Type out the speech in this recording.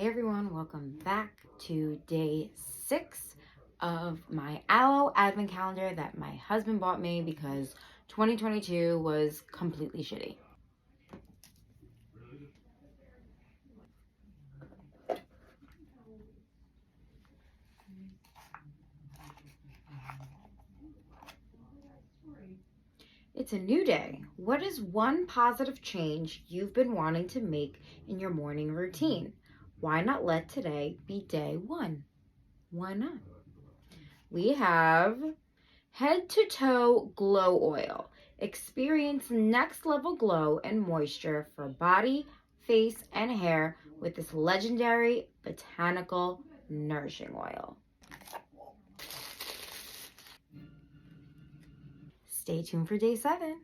Hey everyone, welcome back to day 6 of my Aloe advent calendar that my husband bought me because 2022 was completely shitty. It's a new day. What is one positive change you've been wanting to make in your morning routine? Why not let today be day 1? Why not? We have Head to Toe Glow Oil. Experience next level glow and moisture for body, face, and hair with this legendary botanical nourishing oil. Stay tuned for day 7.